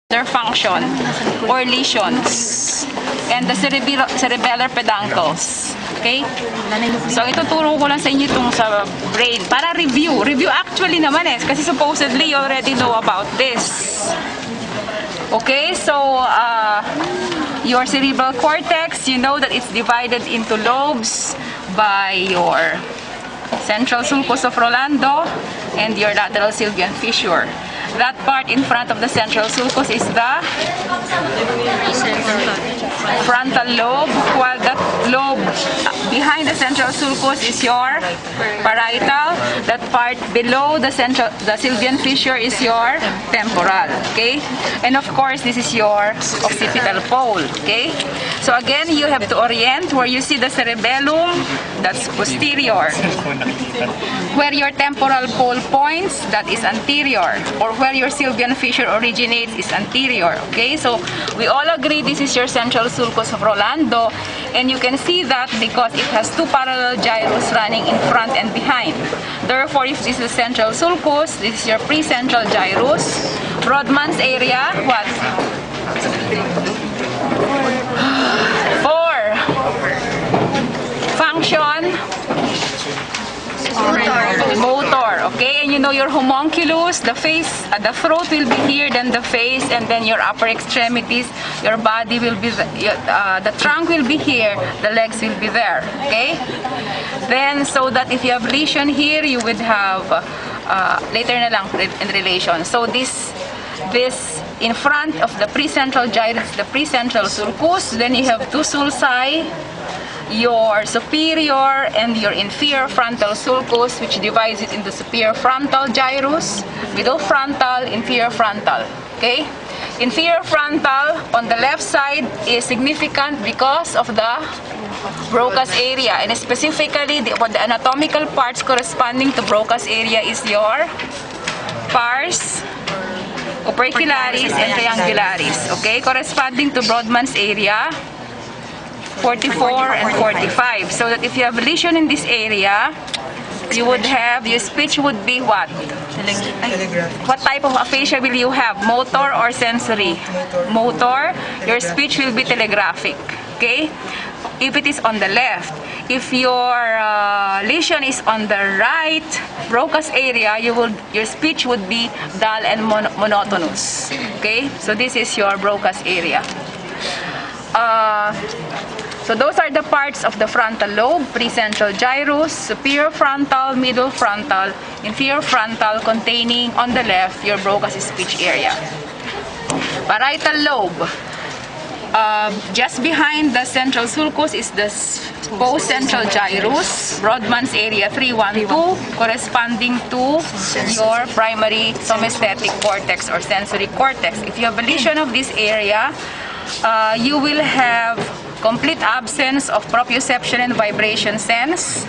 their function or lesions and the cerebellar peduncles. Okay? So, ituturo ko lang sa inyo itong sa brain. Para review. Review actually naman kasi supposedly you already know about this. Okay? So, your cerebral cortex, you know that it's divided into lobes by your central sulcus of Rolando and your lateral sylvian fissure. That part in front of the central sulcus is the frontal lobe, while that lobe behind the central sulcus is your parietal. That part below the sylvian fissure is your temporal. Okay, and of course this is your occipital pole. Okay, so again you have to orient where you see the cerebellum. That's posterior. Where your temporal pole points, that is anterior. Or where your sylvian fissure originates is anterior. Okay, so we all agree this is your central sulcus of Rolando, and you can see that because it has two parallel gyrus running in front and behind. Therefore, if this is central sulcus, this is your precentral gyrus. Brodmann's area, what? 4. Function. Motor, okay, and you know your homunculus, the face, the throat will be here, then the face, and then your upper extremities, your body will be, the trunk will be here, the legs will be there, okay. Then, so that if you have lesion here, you would have, later na lang in relation. So this in front of the precentral gyrus, the precentral sulcus, then you have two sulci, your superior and your inferior frontal sulcus, which divides it into superior frontal gyrus, middle frontal, inferior frontal. Okay? Inferior frontal on the left side is significant because of the Broca's area, and specifically the anatomical parts corresponding to Broca's area is your pars, opercularis, and triangularis. Okay? Corresponding to Brodmann's area, 44 and 45. So that if you have a lesion in this area, you would have, your speech would be what? What type of aphasia will you have? Motor or sensory? Motor. Your speech will be telegraphic. Okay? If it is on the left. If your lesion is on the right, Broca's area, your speech would be dull and monotonous. Okay? So this is your Broca's area. So those are the parts of the frontal lobe: precentral gyrus, superior frontal, middle frontal, inferior frontal, containing on the left your Broca's speech area. Parietal lobe. Just behind the central sulcus is the post-central gyrus, Brodmann's area 312, corresponding to your primary somesthetic cortex or sensory cortex. If you have a lesion of this area, you will have complete absence of proprioception and vibration sense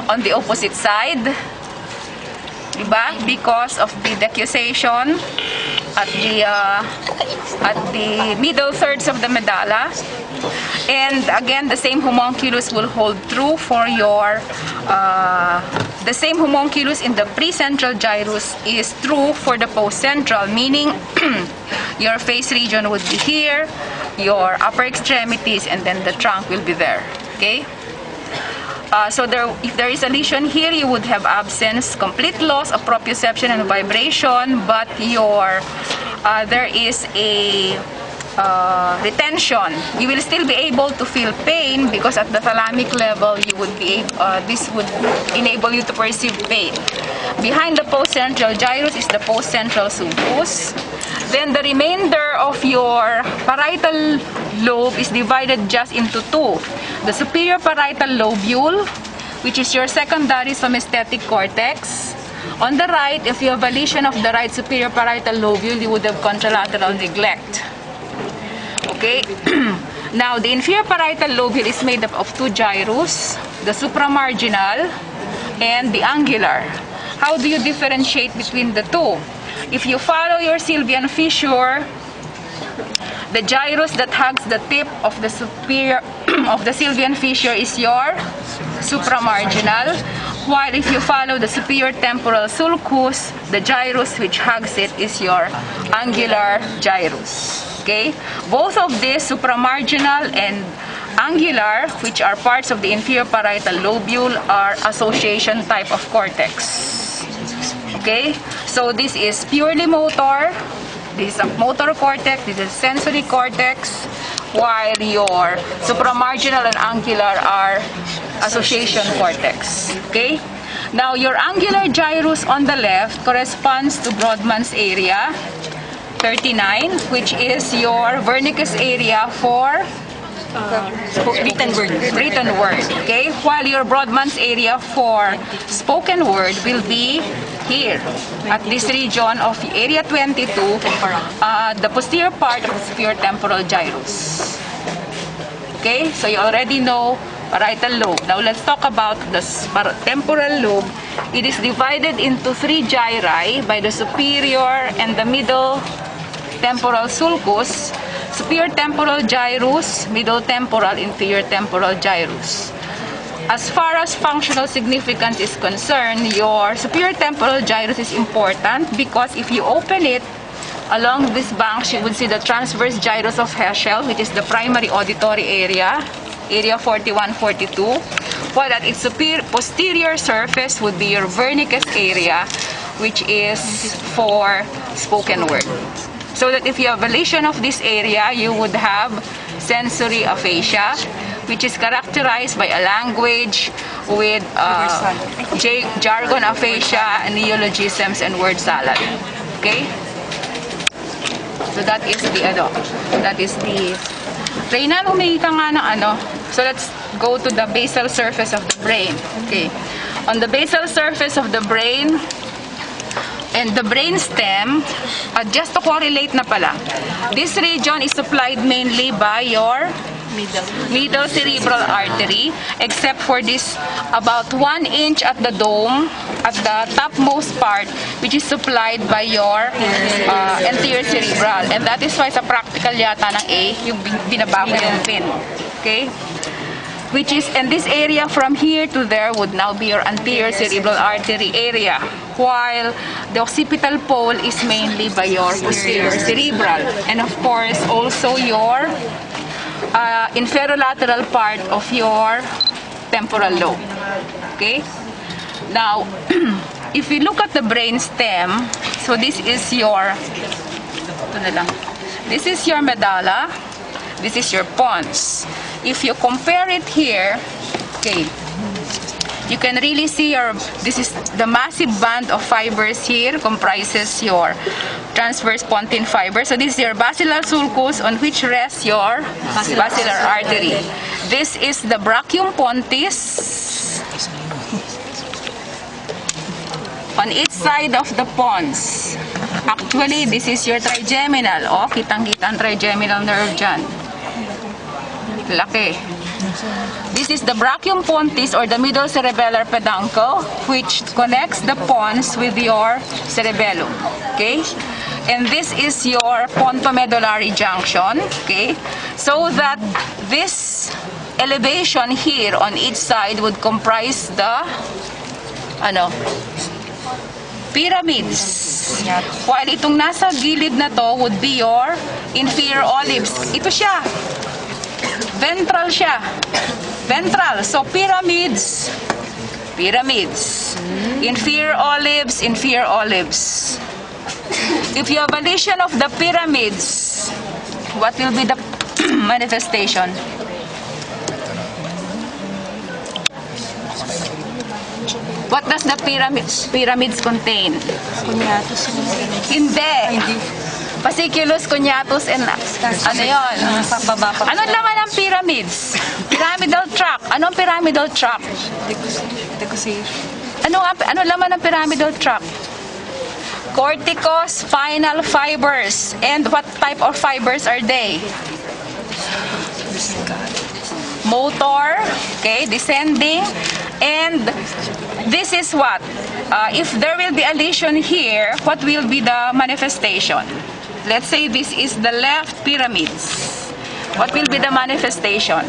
on the opposite side, diba? Because of the decussation at the middle thirds of the medulla. And again, the same homunculus will hold true for your the same homunculus in the precentral gyrus is true for the postcentral, meaning your face region would be here, your upper extremities, and then the trunk will be there. Okay? So if there is a lesion here, you would have absence, complete loss of proprioception and vibration, but there is a retention. You will still be able to feel pain because at the thalamic level, you would be this would enable you to perceive pain. Behind the postcentral gyrus is the postcentral sulcus. Then the remainder of your parietal lobe is divided just into two. The superior parietal lobule, which is your secondary somesthetic cortex. On the right, if you have a lesion of the right superior parietal lobule, you would have contralateral neglect. Okay? Now, the inferior parietal lobule is made up of two gyrus, the supramarginal and the angular. How do you differentiate between the two? If you follow your sylvian fissure, the gyrus that hugs the tip of the superior of the sylvian fissure is your supramarginal, While if you follow the superior temporal sulcus, the gyrus which hugs it is your angular gyrus. Okay? Both of these, supramarginal and angular, which are parts of the inferior parietal lobule, are association type of cortex. Okay? So this is purely motor. This is a motor cortex. This is sensory cortex. While your supramarginal and angular are association cortex. Okay? Now, your angular gyrus on the left corresponds to Brodmann's area 39, which is your Wernicke's area for written word. Okay? While your Brodmann's area for spoken word will be here at this region of area 22, the posterior part of the superior temporal gyrus. Okay? So you already know parietal lobe. Now let's talk about the temporal lobe. It is divided into 3 gyri by the superior and the middle temporal sulcus, superior temporal gyrus, middle temporal, inferior temporal gyrus. As far as functional significance is concerned, your superior temporal gyrus is important because if you open it along this banks, you would see the transverse gyrus of Heschel, which is the primary auditory area, area 41-42, while at its posterior surface would be your Wernicke's area, which is for spoken word. So that if you have a lesion of this area, you would have sensory aphasia, which is characterized by a language with jargon aphasia, neologisms, and word salad. Okay? So that is the Reynan, humingi ka nga ng ano. So let's go to the basal surface of the brain. Okay. On the basal surface of the brain and the brain stem, just to correlate na pala, this region is supplied mainly by your middle cerebral artery, except for this about 1 inch at the dome, at the topmost part, which is supplied by your anterior cerebral. And that is why sa practical yata ng A, yung binaba ko yung pin. Okay? Which is, and this area from here to there would now be your anterior cerebral artery area, while the occipital pole is mainly by your posterior cerebral. And of course, also your inferolateral part of your temporal lobe. Okay? Now, if you look at the brain stem, so this is your, this is your medulla, this is your pons. If you compare it here, okay, you can really see this is the massive band of fibers here comprises your transverse pontine fiber. So this is your basilar sulcus on which rests your basilar artery. This is the brachium pontis on each side of the pons. Actually, this is your trigeminal. Oh, kitang-kita ang trigeminal nerve dyan. Laki. This is the brachium pontis or the middle cerebellar peduncle, which connects the pons with your cerebellum. Okay? And this is your pontomedullary junction. Okay? So that this elevation here on each side would comprise the pyramids. While itong nasa gilid na to would be your inferior olives. Ito siya. Ventral siya. Ventral. So, pyramids. Pyramids. Inferior olives, inferior olives. If you have a lesion of the pyramids, what will be the manifestation? What does the pyramids contain? Hindi. Fasciculus, coniatus, and ano yun? Anong laman ng pyramids? Pyramidal tract. Anong pyramidal tract? Ano laman ng pyramidal tract? Corticospinal fibers. And what type of fibers are they? Motor, okay, descending, and this is what? If there will be a lesion here, what will be the manifestation? Let's say this is the left pyramids. What will be the manifestation?